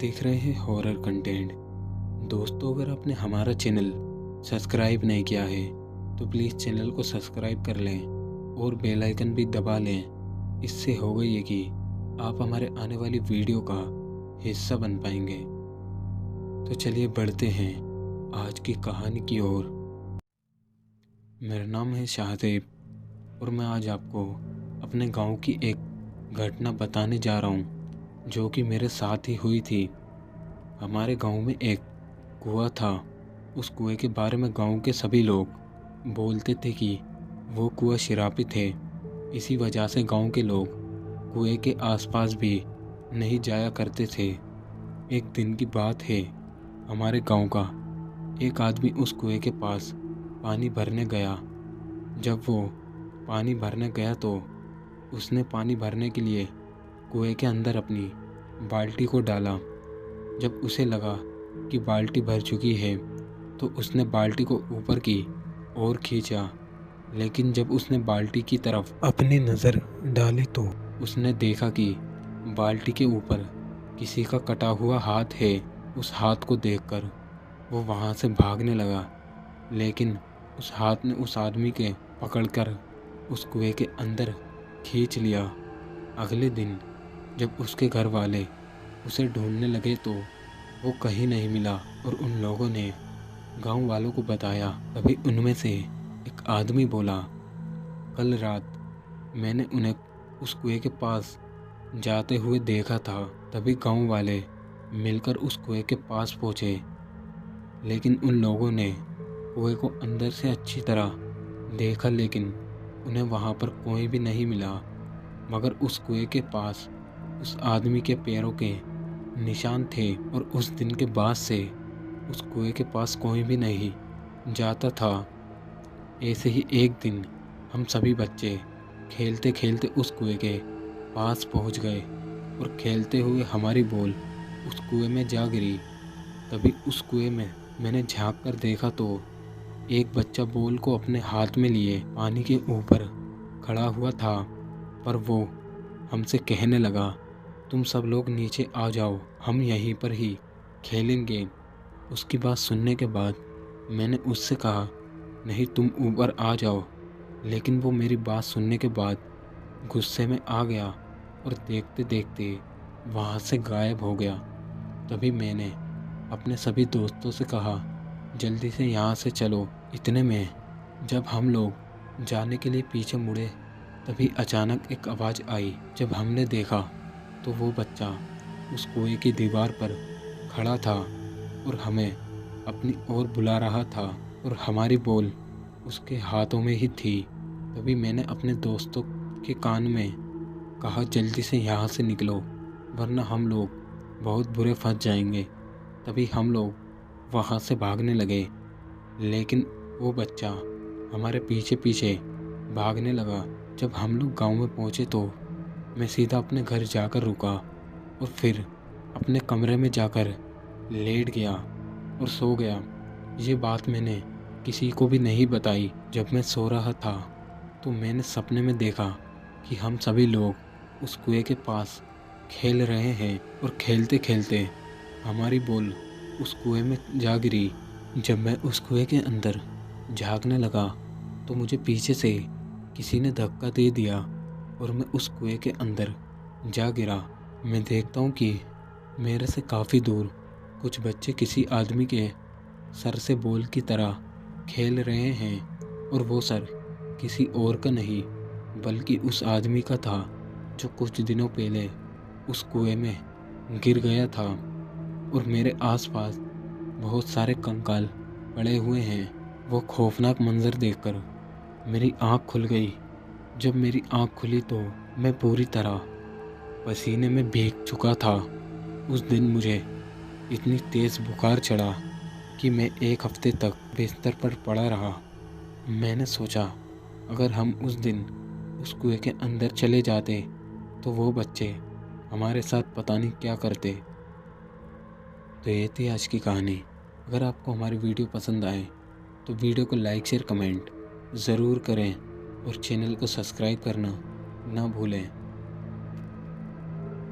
देख रहे हैं हॉरर कंटेंट। दोस्तों, अगर आपने हमारा चैनल सब्सक्राइब नहीं किया है तो प्लीज़ चैनल को सब्सक्राइब कर लें और बेल आइकन भी दबा लें। इससे होगा ये कि आप हमारे आने वाली वीडियो का हिस्सा बन पाएंगे। तो चलिए बढ़ते हैं आज की कहानी की ओर। मेरा नाम है शाहजेब और मैं आज आपको अपने गांव की एक घटना बताने जा रहा हूं जो कि मेरे साथ ही हुई थी। हमारे गांव में एक कुआं था। उस कुएं के बारे में गांव के सभी लोग बोलते थे कि वो कुआं शराबी है। इसी वजह से गांव के लोग कुएं के आसपास भी नहीं जाया करते थे। एक दिन की बात है, हमारे गांव का एक आदमी उस कुएं के पास पानी भरने गया। जब वो पानी भरने गया तो उसने पानी भरने के लिए कुएं के अंदर अपनी बाल्टी को डाला। जब उसे लगा कि बाल्टी भर चुकी है तो उसने बाल्टी को ऊपर की ओर खींचा, लेकिन जब उसने बाल्टी की तरफ अपनी नज़र डाली तो उसने देखा कि बाल्टी के ऊपर किसी का कटा हुआ हाथ है। उस हाथ को देखकर वो वहाँ से भागने लगा, लेकिन उस हाथ ने उस आदमी के पकड़कर उस कुएं के अंदर खींच लिया। अगले दिन जब उसके घर वाले उसे ढूंढने लगे तो वो कहीं नहीं मिला और उन लोगों ने गांव वालों को बताया। तभी उनमें से एक आदमी बोला, कल रात मैंने उन्हें उस कुएं के पास जाते हुए देखा था। तभी गांव वाले मिलकर उस कुएं के पास पहुंचे, लेकिन उन लोगों ने कुएं को अंदर से अच्छी तरह देखा, लेकिन उन्हें वहां पर कोई भी नहीं मिला। मगर उस कुएं के पास उस आदमी के पैरों के निशान थे और उस दिन के बाद से उस कुएं के पास कोई भी नहीं जाता था। ऐसे ही एक दिन हम सभी बच्चे खेलते खेलते उस कुएं के पास पहुंच गए और खेलते हुए हमारी बॉल उस कुएं में जा गिरी। तभी उस कुएं में मैंने झांक कर देखा तो एक बच्चा बॉल को अपने हाथ में लिए पानी के ऊपर खड़ा हुआ था, पर वो हमसे कहने लगा, तुम सब लोग नीचे आ जाओ, हम यहीं पर ही खेलेंगे। उसकी बात सुनने के बाद मैंने उससे कहा, नहीं तुम ऊपर आ जाओ, लेकिन वो मेरी बात सुनने के बाद गुस्से में आ गया और देखते देखते वहाँ से गायब हो गया। तभी मैंने अपने सभी दोस्तों से कहा, जल्दी से यहाँ से चलो। इतने में जब हम लोग जाने के लिए पीछे मुड़े तभी अचानक एक आवाज़ आई। जब हमने देखा तो वो बच्चा उस कुएं की दीवार पर खड़ा था और हमें अपनी ओर बुला रहा था और हमारी बॉल उसके हाथों में ही थी। तभी मैंने अपने दोस्तों के कान में कहा, जल्दी से यहाँ से निकलो वरना हम लोग बहुत बुरे फंस जाएंगे। तभी हम लोग वहाँ से भागने लगे, लेकिन वो बच्चा हमारे पीछे पीछे भागने लगा। जब हम लोग गांव में पहुँचे तो मैं सीधा अपने घर जाकर रुका और फिर अपने कमरे में जाकर लेट गया और सो गया। ये बात मैंने किसी को भी नहीं बताई। जब मैं सो रहा था तो मैंने सपने में देखा कि हम सभी लोग उस कुएं के पास खेल रहे हैं और खेलते खेलते हमारी बॉल उस कुएं में जा गिरी। जब मैं उस कुएं के अंदर झांकने लगा तो मुझे पीछे से किसी ने धक्का दे दिया और मैं उस कुएं के अंदर जा गिरा। मैं देखता हूँ कि मेरे से काफ़ी दूर कुछ बच्चे किसी आदमी के सर से बॉल की तरह खेल रहे हैं और वो सर किसी और का नहीं बल्कि उस आदमी का था जो कुछ दिनों पहले उस कुएं में गिर गया था। और मेरे आसपास बहुत सारे कंकाल पड़े हुए हैं। वो खौफनाक मंजर देखकर मेरी आँख खुल गई। जब मेरी आँख खुली तो मैं पूरी तरह पसीने में भीग चुका था। उस दिन मुझे इतनी तेज़ बुखार चढ़ा कि मैं एक हफ्ते तक बिस्तर पर पड़ा रहा। मैंने सोचा, अगर हम उस दिन उस कुएं के अंदर चले जाते तो वो बच्चे हमारे साथ पता नहीं क्या करते। तो ये थी आज की कहानी। अगर आपको हमारी वीडियो पसंद आए तो वीडियो को लाइक शेयर कमेंट ज़रूर करें और चैनल को सब्सक्राइब करना ना भूलें।